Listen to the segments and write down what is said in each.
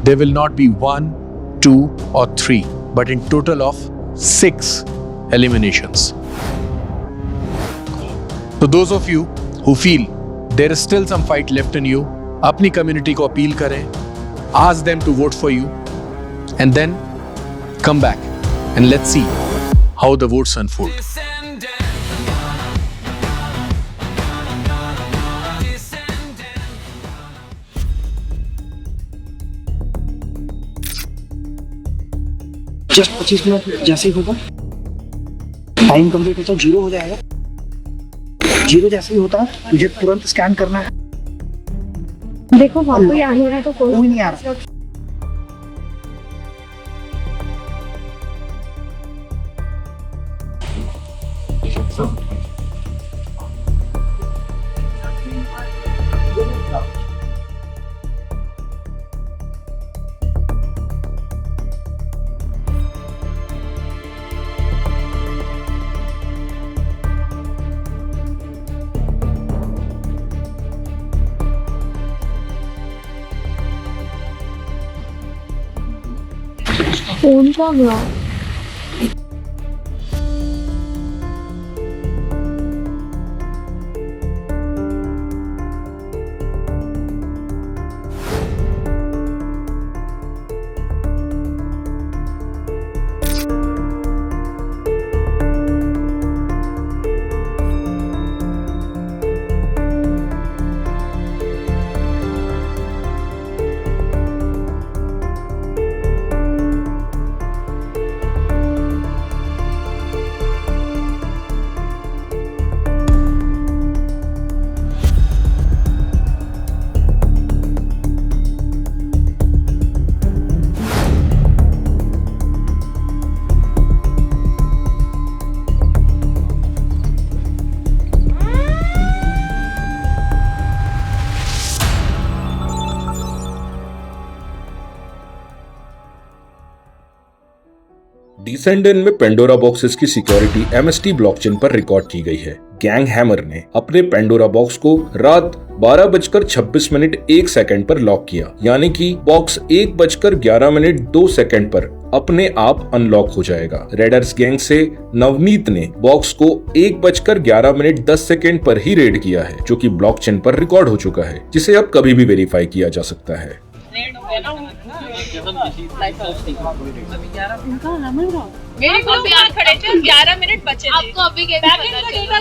there will not be 1, 2, or 3, but in total of 6 eliminations. So those of you who feel there is still some fight left in you, अपनी community को appeal करें, ask them to vote for you, and then come back and let's see how the votes unfold. Just 25 minute जैसे ही होगा time complete होता है, 0 हो जाएगा। 0 जैसे ही होता है मुझे तुरंत स्कैन करना है। देखो वहाँ कोई आ नहीं रहा तो कोई नहीं आ रहा। फोन का हुआ डिसेंडेंट में पेंडोरा बॉक्सेस की सिक्योरिटी MST ब्लॉकचेन पर रिकॉर्ड की गई है। गैंग हैमर ने अपने पेंडोरा बॉक्स को रात 12:26:01 पर लॉक किया, यानी कि बॉक्स 1:11:02 पर अपने आप अनलॉक हो जाएगा। रेडर्स गैंग से नवनीत ने बॉक्स को 1:11:10 पर ही रेड किया है, जो कि ब्लॉकचेन पर रिकॉर्ड हो चुका है, जिसे अब कभी भी वेरीफाई किया जा सकता है। मेरे को भी आप खड़े थे, 11 मिनट बचे थे। आपको अभी कैसे पता चला?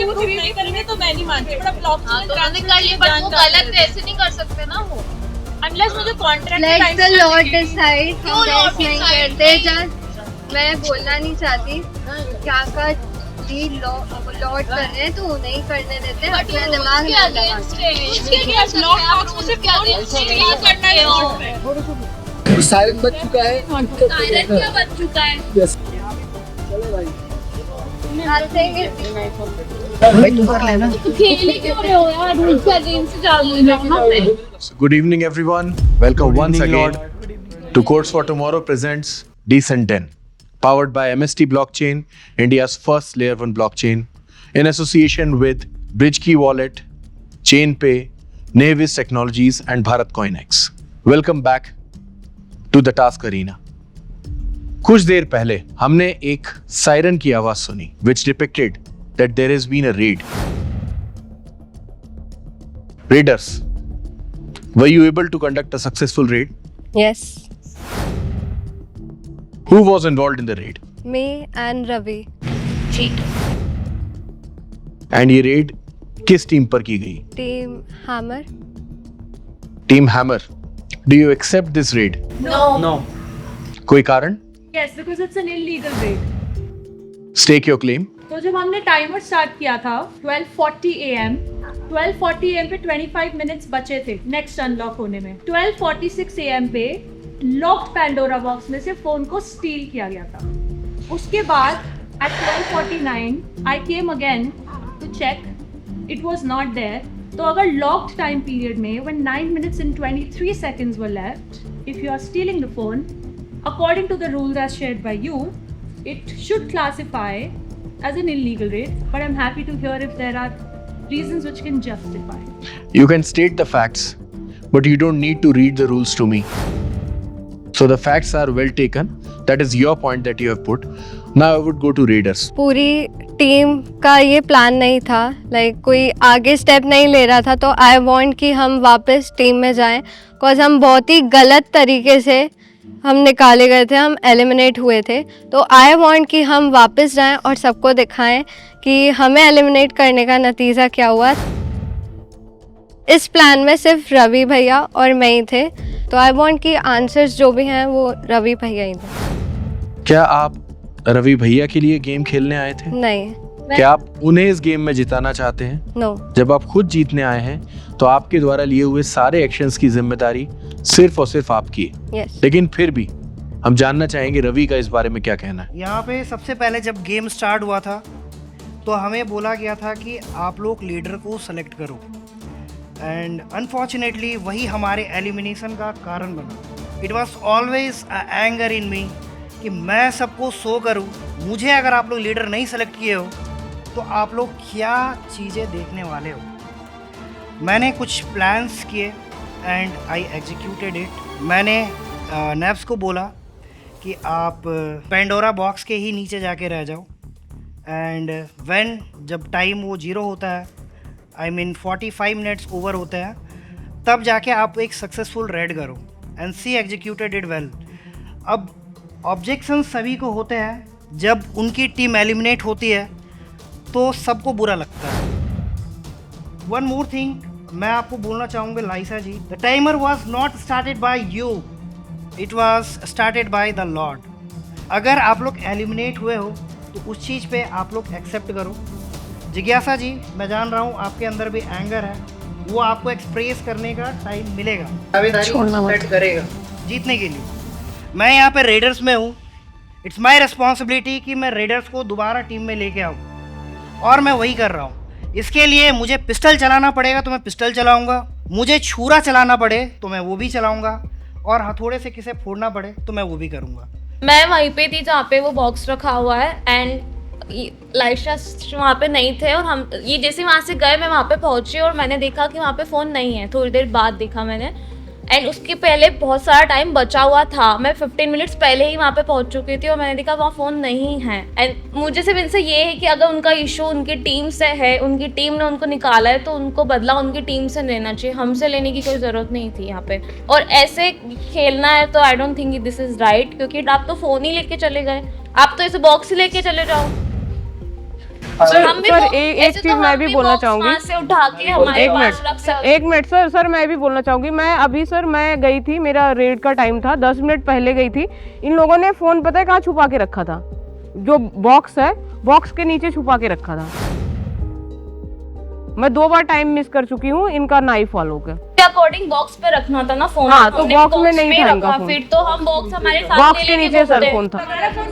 वो नहीं करेंगे तो मैं नहीं मानती। बड़ा ब्लॉक ट्रांसफर कर लिए, बट वो गलत ऐसे नहीं कर सकते ना वो। अनलेस मुझे contract let time the lord decide. क्यों लॉर्ड नहीं डिसाइड करते? जस्ट मैं बोलना नहीं चाहती क्या का जी लॉर्ड कर रहे हैं तो उन्हें ही करने देते हैं। अपना दिमाग के अगेंस्ट है। उसके अगेंस्ट लॉक बॉक्स मुझे क्या करना है लॉर्ड पे? सायरन बज चुका है। सायरन क्या बज चुका है? यस चलो भाई भाई तुम कर लेना। खेल क्यों रहे हो यार? रूल्स के अगेंस्ट चालू है। So good evening everyone. Welcome once again to Codes for Tomorrow presents Decent 10, powered by MST Blockchain, India's first layer 1 blockchain, in association with BridgeKey Wallet, ChainPay, Navis Technologies and Bharat CoinX. Welcome back to the task arena. कुछ देर पहले हमने एक siren की आवाज सुनी which depicted that there has been a raid. Raiders, were you able to conduct a successful raid? Yes, Who was involved in the raid? me and Ravi. And ये raid किस team पर की गई? Team Hammer. Team Hammer. Do you accept this raid? No कोई कारण? Yes, because it's an illegal raid. Stake your claim. तो जब हमने टाइमर स्टार्ट किया था 12:40 AM पे 25 मिनट्स बचे थे नेक्स्ट अनलॉक होने में। 12:46 AM पे लॉक्ड पैंडोरा बॉक्स में से फोन को स्टील किया गया था। उसके बाद at 12:49 I came again to check, it was not there. तो अगर लॉक्ड टाइम पीरियड में when 9 minutes and 23 seconds were left, if you are stealing the phone, according to the rules as shared by you, it should classify as an illegal raid, but I'm happy to hear if there are reasons which can justify. You can state the facts, but you don't need to read the rules to me. So the facts are well taken. That is your point that you have put. Now I would go to Raiders. पूरी team का ये plan नहीं था, like कोई आगे step नहीं ले रहा था, तो आई वांट कि हम वापस टीम में जाएं, बिकॉज हम बहुत ही गलत तरीके से हम निकाले गए थे, हम एलिमिनेट हुए थे। तो आई वांट कि हम वापस जाएं और सबको दिखाएं कि हमें एलिमिनेट करने का नतीजा क्या हुआ। इस प्लान में सिर्फ रवि भैया और मैं ही थे, तो आई वांट कि आंसर्स जो भी हैं वो रवि भैया ही थे। क्या आप रवि भैया के लिए गेम खेलने आए थे? नहीं। क्या आप उन्हें इस गेम में जिताना चाहते हैं? नो। जब आप खुद जीतने आए हैं तो आपके द्वारा लिए हुए सारे एक्शंस की जिम्मेदारी सिर्फ और सिर्फ आपकी है। यस। लेकिन फिर भी हम जानना चाहेंगे रवि का इस बारे में क्या कहना है। यहाँ पे सबसे पहले जब गेम स्टार्ट हुआ था तो हमें बोला गया था कि आप लोग लीडर को सेलेक्ट करो, एंड अनफॉर्चुनेटली वही हमारे एलिमिनेशन का कारण बना। It was always anger in me कि मैं सबको शो करूं, मुझे अगर आप लोग लीडर नहीं सेलेक्ट किए हो तो आप लोग क्या चीज़ें देखने वाले हो। मैंने कुछ प्लान्स किए एंड आई एग्जीक्यूटेड इट। मैंने नेव्स को बोला कि आप पेंडोरा बॉक्स के ही नीचे जाके रह जाओ, एंड व्हेन जब टाइम वो 0 होता है, आई मीन 45 मिनट्स ओवर होते हैं, तब जाके आप एक सक्सेसफुल रेड करो, and see executed it well. अब ऑब्जेक्शन सभी को होते हैं जब उनकी टीम एलिमिनेट होती है तो सबको बुरा लगता है। वन मोर थिंग मैं आपको बोलना चाहूँगा Lisa ji, the timer was not started by you, it was started by the Lord. अगर आप लोग एलिमिनेट हुए हो तो उस चीज़ पे आप लोग एक्सेप्ट करो। जिज्ञासा जी, मैं जान रहा हूँ आपके अंदर भी एंगर है, वो आपको एक्सप्रेस करने का टाइम मिलेगा, सेट करेगा जीतने के लिए। मैं यहाँ पे रेडर्स में हूँ, इट्स माई रिस्पॉन्सिबिलिटी कि मैं रेडर्स को दोबारा टीम में लेके आऊँ, और मैं वही कर रहा हूँ। इसके लिए मुझे पिस्टल चलाना पड़ेगा तो मैं पिस्टल चलाऊँगा, मुझे छुरा चलाना पड़े तो मैं वो भी चलाऊँगा, और हथौड़े से किसे फोड़ना पड़े तो मैं वो भी करूँगा। मैं वहीं पे थी जहाँ पे वो बॉक्स रखा हुआ है, एंड लाइशा वहाँ पे नहीं थे, और हम ये जैसे वहाँ से गए मैं वहाँ पे पहुँची और मैंने देखा कि वहाँ पे फ़ोन नहीं है। थोड़ी देर बाद देखा मैंने, एंड उसके पहले बहुत सारा टाइम बचा हुआ था, मैं 15 मिनट्स पहले ही वहाँ पे पहुँच चुकी थी और मैंने देखा वहाँ फ़ोन नहीं है। एंड मुझे सिर्फ इनसे ये है कि अगर उनका इशू उनकी टीम से है, उनकी टीम ने उनको निकाला है, तो उनको बदला उनकी टीम से लेना चाहिए, हमसे लेने की कोई ज़रूरत नहीं थी यहाँ पे। और ऐसे खेलना है तो I don't think this is right, क्योंकि आप तो फ़ोन ही लेके चले गए, आप तो ऐसे बॉक्स ही लेके चले जाओ। सर एक चीज मैं भी बोलना चाहूंगी। एक मिनट सर मैं भी बोलना चाहूंगी। मैं अभी सर मैं गई थी, मेरा रेड का टाइम था, 10 मिनट पहले गई थी। इन लोगों ने फोन पता है कहाँ छुपा के रखा था, जो बॉक्स है बॉक्स के नीचे छुपा के रखा था। मैं 2 बार टाइम मिस कर चुकी हूँ इनका नाई फॉलो के अकॉर्डिंग बॉक्स पे रखना था ना फोन। हाँ, तो बॉक्स में नहीं था इनका फोन, फिर तो हम बॉक्स हमारे साथ बॉक्स के नीचे सर फोन था,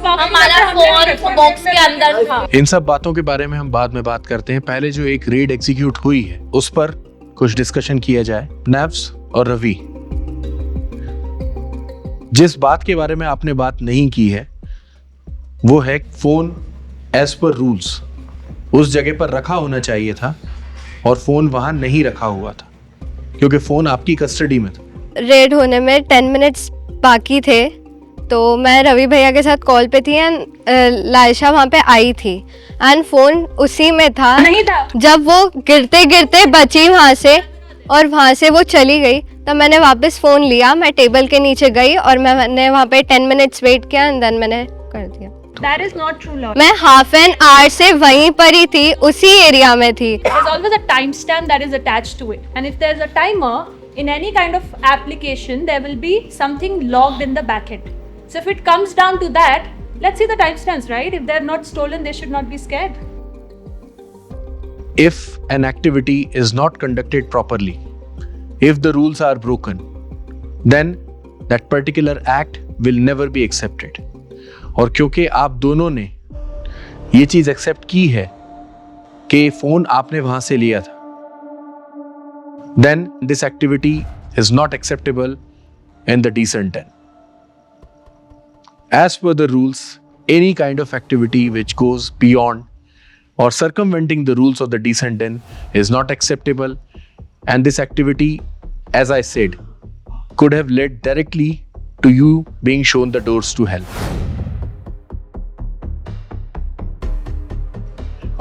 हमारा फोन बॉक्स के अंदर था। इन सब बातों के बारे में हम बाद में बात करते हैं। पहले जो एक रेड एग्जीक्यूट हुई है उस पर कुछ डिस्कशन किया जाए। नेव्स और रवि, जिस बात के बारे में आपने बात नहीं की है वो है फोन एज पर रूल्स उस जगह पर रखा होना चाहिए था, और फोन वहां नहीं रखा हुआ था क्योंकि फोन आपकी कस्टडी में था। रेड होने में 10 मिनट्स बाकी थे, तो मैं रवि भैया के साथ कॉल पे थी, एंड लाइशा वहाँ पे आई थी, एंड फोन उसी में था। नहीं था। जब वो गिरते गिरते बची वहाँ से और वहाँ से वो चली गई, तब मैंने वापस फ़ोन लिया, मैं टेबल के नीचे गई और मैंने वहाँ पे 10 मिनट्स वेट किया, एंड देन मैंने कर दिया। That is not true, Lord. मैं हाफ एन आवर से वहीं पर ही थी, उसी एरिया में थी। There's always a timestamp that is attached to it, and if there's a timer in any kind of application, there will be something logged in the backend. So if it comes down to that, let's see the timestamps, right? If they're not stolen, they should not be scared. If an activity is not conducted properly, if the rules are broken, then that particular act will never be accepted. और क्योंकि आप दोनों ने ये चीज accept की है कि फोन आपने वहां से लिया था, then this activity is not acceptable in the D10. As per the rules, any kind of activity which goes beyond or circumventing the rules of the D10 is not acceptable, and this activity, as I said, could have led directly to you being shown the doors to hell.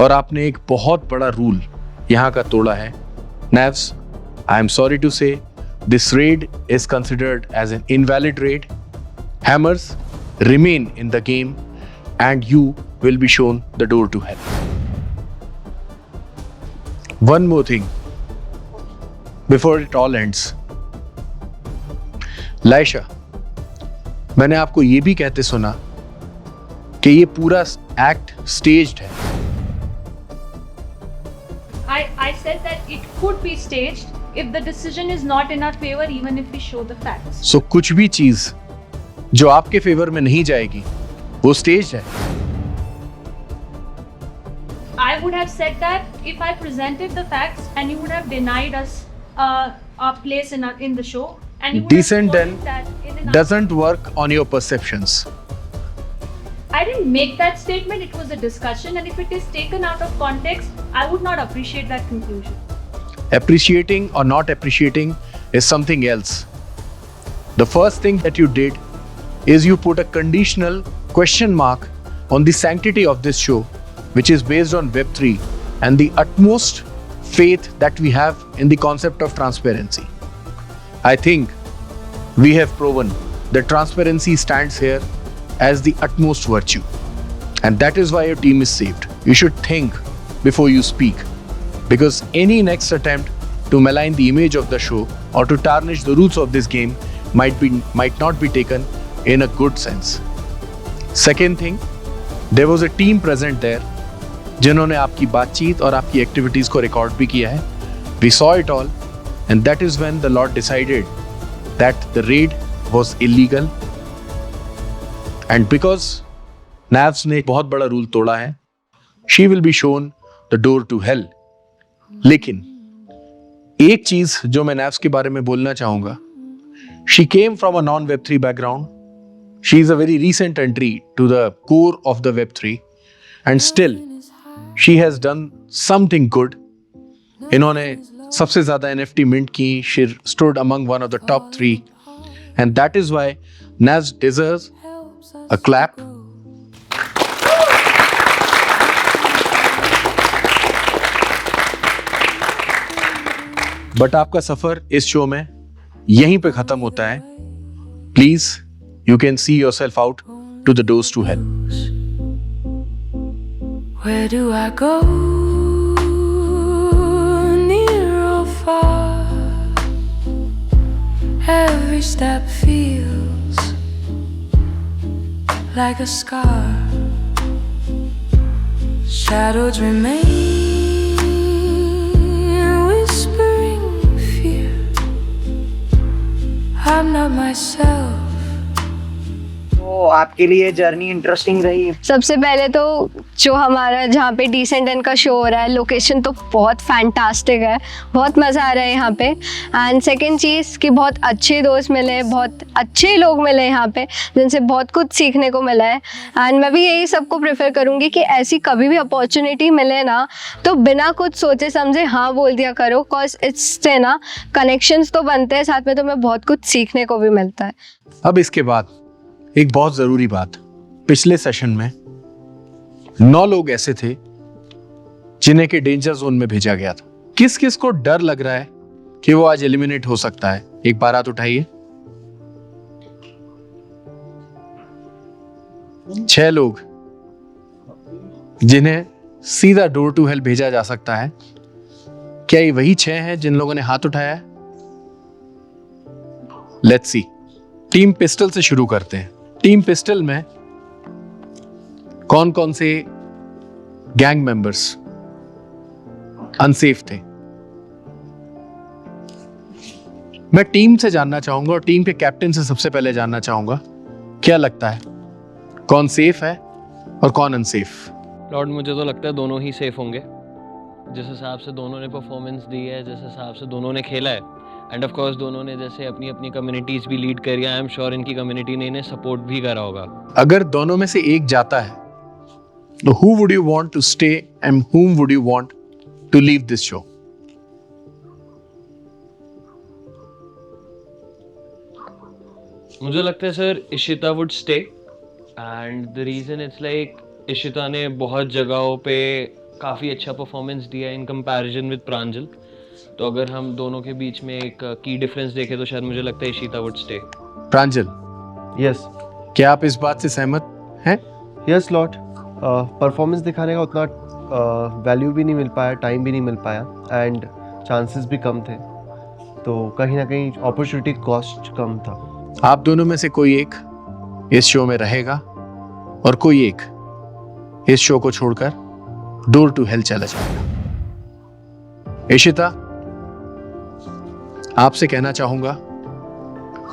और आपने एक बहुत बड़ा rule यहां का तोड़ा है. Navs, I am sorry to say, this raid is considered as an invalid raid. Hammers remain in the game and you will be shown the door to hell. One more thing before it all ends. Laisha, मैंने आपको ये भी कहते सुना कि ये पूरा act staged है. I said that it could be staged if the decision is not in our favor, even if we show the facts. So कुछ भी चीज जो आपके फेवर में नहीं जाएगी वो स्टेज्ड है. I would have said that if I presented the facts and you would have denied us our place in the show, and you would Decent have then told that in an doesn't work on your perceptions. I didn't make that statement. It was a discussion, and if it is taken out of context, I would not appreciate that conclusion. Appreciating or not appreciating is something else. The first thing that you did is you put a conditional question mark on the sanctity of this show, which is based on Web3 and the utmost faith that we have in the concept of transparency. I think we have proven that transparency stands here as the utmost virtue, and that is why your team is saved. You should think before you speak, because any next attempt to malign the image of the show or to tarnish the roots of this game might not be taken in a good sense. Second thing, there was a team present there जिन्होंने आपकी बातचीत और आपकी activities को record भी किया है. We saw it all, and that is when the Lord decided that the raid was illegal. And because Navs ने एक बहुत बड़ा रूल तोड़ा है, she will be shown the door to hell. लेकिन एक चीज जो मैं Navs के बारे में बोलना चाहूंगा, she came from a non-Web3 background. She is a very recent entry to the core of the Web3, and still she has done something good. इन्होंने सबसे ज्यादा NFT mint की. She stood among one of the top 3, and that is why Navs deserves a clap. But आपका सफर इस show में यहीं पे खत्म होता है. Please you can see yourself out to the doors to hell. Where do I go? Near or far? Every step feels like a scar. Shadows remain, whispering fear. I'm not myself. तो आपके लिए journey interesting रही? सबसे पहले तो जो हमारा जहाँ पे डिसेंट एंड का शो हो रहा है, लोकेशन तो बहुत फैंटास्टिक है, बहुत मज़ा आ रहा है यहाँ पे. एंड सेकंड चीज़ कि बहुत अच्छे दोस्त मिले, बहुत अच्छे लोग मिले यहाँ पे जिनसे बहुत कुछ सीखने को मिला है. एंड मैं भी यही सबको प्रेफर करूँगी कि ऐसी कभी भी अपॉर्चुनिटी मिले ना तो बिना कुछ सोचे समझे हाँ बोल दिया करो, कॉज इससे ना कनेक्शंस तो बनते हैं, साथ में तुम्हें बहुत कुछ सीखने को भी मिलता है. अब इसके बाद एक बहुत जरूरी बात. पिछले सेशन में 9 लोग ऐसे थे जिन्हें के डेंजर जोन में भेजा गया था. किस किस को डर लग रहा है कि वो आज एलिमिनेट हो सकता है? एक बार हाथ उठाइए. 6 लोग जिन्हें सीधा डोर टू हेल भेजा जा सकता है. क्या ये वही 6 हैं जिन लोगों ने हाथ उठाया है? Let's see. टीम पिस्टल से शुरू करते हैं. टीम पिस्टल में कौन कौन से गैंग मेंबर्स अनसेफ थे? मैं टीम से जानना चाहूंगा और टीम के कैप्टन से सबसे पहले जानना चाहूंगा, क्या लगता है कौन सेफ है और कौन अनसेफ? लॉर्ड, मुझे तो लगता है दोनों ही सेफ होंगे. जिस हिसाब से दोनों ने परफॉर्मेंस दी है, जिस हिसाब से दोनों ने खेला है, एंड ऑफ कोर्स दोनों ने जैसे अपनी अपनी कम्युनिटीज भी लीड करी है, आई एम श्योर इनकी कम्युनिटी ने इन्हें सपोर्ट भी करा होगा. अगर दोनों में से एक जाता है तो who would you want to stay and whom would you want to leave this show? मुझे लगता है sir Ishita would stay, and the reason it's like Ishita ने बहुत जगहों पे काफ़ी अच्छा परफॉर्मेंस दिया इन कंपैरिजन विद प्रांजल। तो अगर हम दोनों के बीच में एक की डिफरेंस देखें तो शायद मुझे लगता है Ishita would stay. Pranjal, yes क्या आप इस बात से सहमत हैं? यस लॉर्ड, परफॉर्मेंस दिखाने का उतना वैल्यू भी नहीं मिल पाया, टाइम भी नहीं मिल पाया एंड चांसेस भी कम थे, तो कहीं ना कहीं अपॉर्चुनिटी कॉस्ट कम था। आप दोनों में से कोई एक इस शो में रहेगा और कोई एक इस शो को छोड़कर डोर टू हेल चला जाएगा। इशिता, आपसे कहना चाहूंगा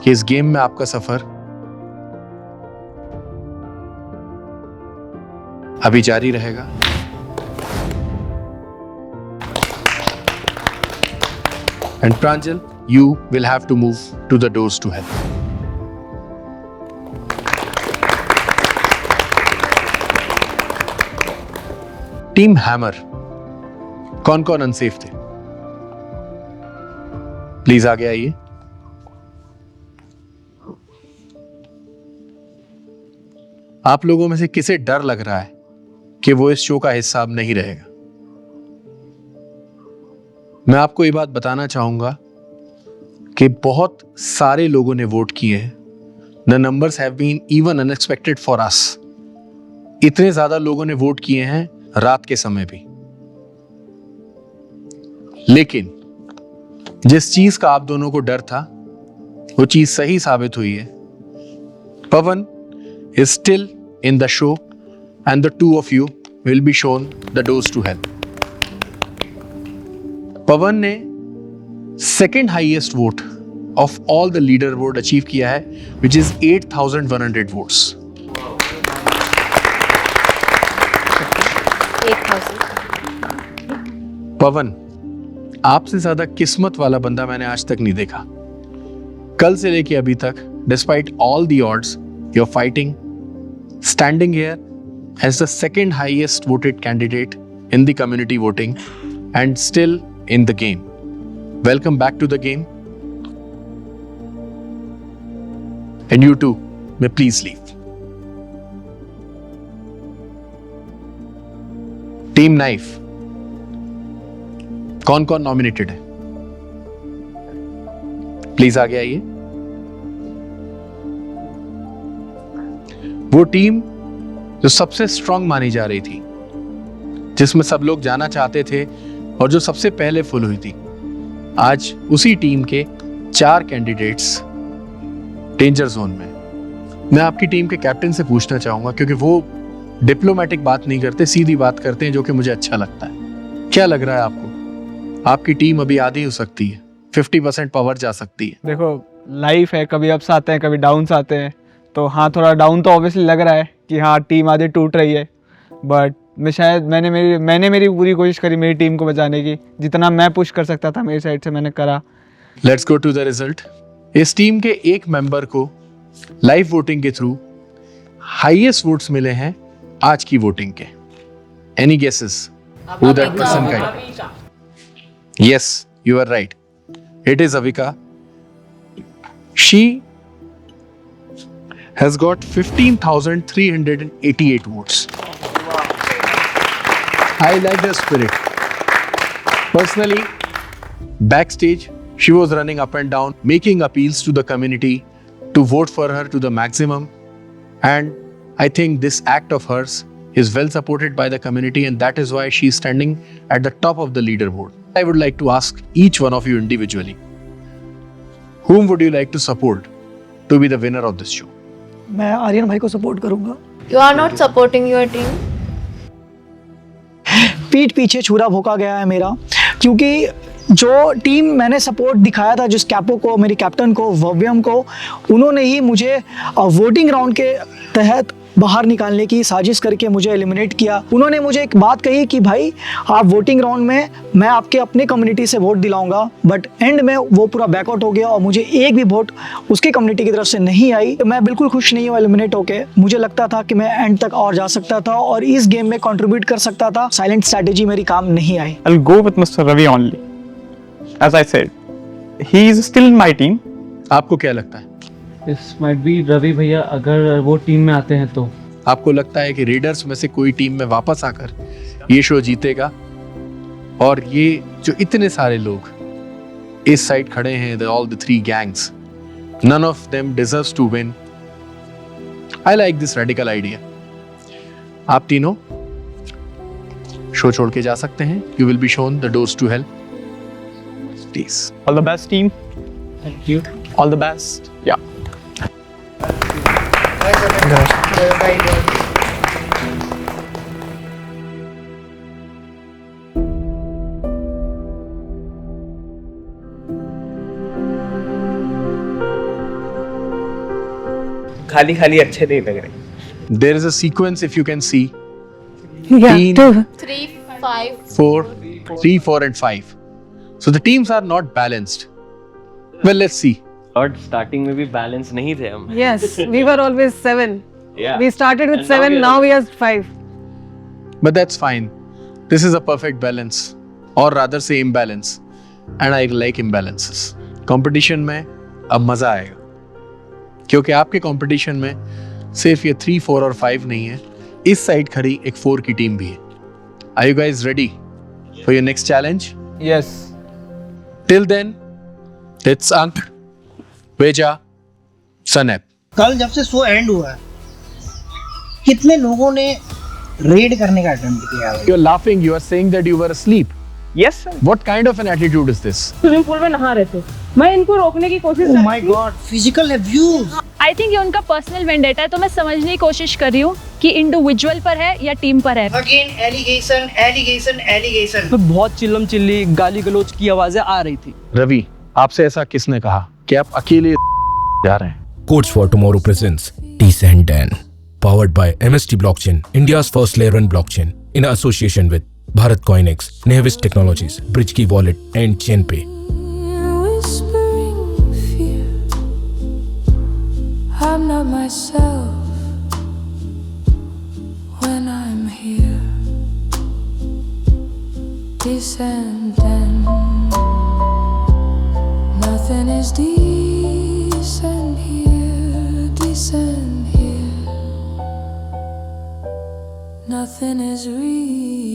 कि इस गेम में आपका सफर अभी जारी रहेगा। And Pranjal, you will have to move to the doors to hell. Team hammer, कौन कौन अनसेफ थे? प्लीज आगे आइए। आप लोगों में से किसे डर लग रहा है कि वो इस शो का हिस्सा अब नहीं रहेगा? मैं आपको ये बात बताना चाहूंगा कि बहुत सारे लोगों ने वोट किए हैं। The numbers have been even unexpected for us. इतने ज्यादा लोगों ने वोट किए हैं रात के समय भी। लेकिन जिस चीज का आप दोनों को डर था वो चीज सही साबित हुई है। पवन is still in the show and the two of you will be shown the doors to hell. पवन ने second highest vote of all the leader board achieve किया है, विच इज 8,100 वोट्स। 8,000। पवन, आपसे ज्यादा किस्मत वाला बंदा मैंने आज तक नहीं देखा। कल से लेके अभी तक, despite all the odds, you are fighting, standing here as the second highest voted candidate in the community voting and still in the game. Welcome back to the game. And you too may please leave. Team Knife, कौन कौन nominated है? Please आगे आइए। वो team जो सबसे strong मानी जा रही थी, जिसमें सब लोग जाना चाहते थे और जो सबसे पहले फुल हुई थी, आज उसी टीम के 4 कैंडिडेट्स डेंजर जोन में। मैं आपकी टीम के कैप्टन से पूछना चाहूंगा, क्योंकि वो डिप्लोमेटिक बात नहीं करते, सीधी बात करते हैं, जो कि मुझे अच्छा लगता है। क्या लग रहा है आपको? आपकी टीम अभी आधी हो सकती है, 50% पावर जा सकती है। देखो, लाइफ है, कभी अप्स आते हैं, कभी डाउन्स आते हैं, तो हाँ थोड़ा डाउन तो ऑब्वियसली लग रहा है कि हाँ टीम आधी टूट रही है, बट मैंने मेरी पूरी कोशिश करी मेरी टीम को बचाने की। जितना मैं पुश कर सकता था मेरी साइड से मैंने करा। Let's go to the result. इस टीम के एक मेंबर को लाइव वोटिंग के थ्रू हाईएस्ट वोट्स मिले हैं आज की वोटिंग के। Any guesses who that person can? Yes, you are right, it is Avika. She has got 15,388 votes. I like the spirit. Personally, backstage, she was running up and down, making appeals to the community to vote for her to the maximum. And I think this act of hers is well supported by the community, and that is why she's standing at the top of the leaderboard. I would like to ask each one of you individually, whom would you like to support to be the winner of this show? मैं आर्यन भाई को support करूंगा। You are not supporting your team? पीठ पीछे छुरा भोंका गया है मेरा, क्योंकि जो टीम मैंने सपोर्ट दिखाया था, जिस कैपो को, मेरी कैप्टन को, वव्यम को, उन्होंने ही मुझे वोटिंग राउंड के तहत बाहर निकालने की साजिश करके मुझे एलिमिनेट किया। उन्होंने मुझे एक बात कही कि भाई आप वोटिंग राउंड में मैं आपके अपने कम्युनिटी से वोट दिलाऊंगा, बट एंड में वो पूरा बैकआउट हो गया और मुझे एक भी वोट उसकी कम्युनिटी की तरफ से नहीं आई। मैं बिल्कुल खुश नहीं हूँ एलिमिनेट होके। मुझे लगता था कि मैं एंड तक और जा सकता था और इस गेम में कंट्रीब्यूट कर सकता था। साइलेंट स्ट्रैटेजी मेरी काम नहीं आई। I'll go with Mr. Ravi only. As I said, he is still in my team. आपको क्या लगता है? दिस माइट बी रवि भैया, अगर वो टीम में आते हैं तो। आपको लगता है कि रेडर्स में से कोई टीम में वापस आकर ये शो जीतेगा? और ये जो इतने सारे लोग इस साइड खड़े हैं, all the three gangs, none of them deserves to win. I like this radical idea. आप तीनों शो छोड़ के जा सकते हैं। You will be shown the doors to hell. Please. All the best team. Thank you. All the best. Yeah. खाली खाली अच्छे नहीं लग रहे। There is a sequence, if you can see. Yeah, two. 3, 5. 3, 4 and 5. So the teams are not balanced. Well, let's see. और starting में भी balance नहीं थे हम। Yes, we were always 7. Yeah. We started with And now 7, we are- now we are 5. But that's fine. This is a perfect balance. Or rather say imbalance. And I like imbalances. Competition में अब मजा आएगा। क्योंकि आपके competition में सिर्फ ये 3, 4 और 5 नहीं है, इस साइड खड़ी एक 4 की टीम भी है। Are you guys ready for your next challenge? Yes. Till then, it's Ank, Veja, Sanep. कल जब से शो एंड हुआ है, कितने लोगों ने रेड करने का अटेम्प्ट किया है? You're laughing, you are saying that you were asleep. Yes sir. What kind of an attitude is this? Swimming pool में नहा रहे थे, मैं इनको रोकने की कोशिश Oh my God, physical abuse. I think ये उनका पर्सनल वेंडेटा है, तो मैं समझने की कोशिश कर रही हूँ कि इंडिविजुअल पर है या टीम पर है। Again allegation, allegation, allegation. तो बहुत चिल्लम चिल्ली गाली गलौज की आवाजें आ रही थी। रवि, आपसे ऐसा किसने कहा कि आप अकेले जा रहे हैं? Codes for Tomorrow presents D10, powered by MST Blockchain, India's first layer 1 blockchain, in association with Bharat CoinX, Nevis Technologies, Bridgekey Wallet, and ChainPay. Whispering fear, I'm not myself when I'm here. Descending, nothing is decent here. Descend here, nothing is real.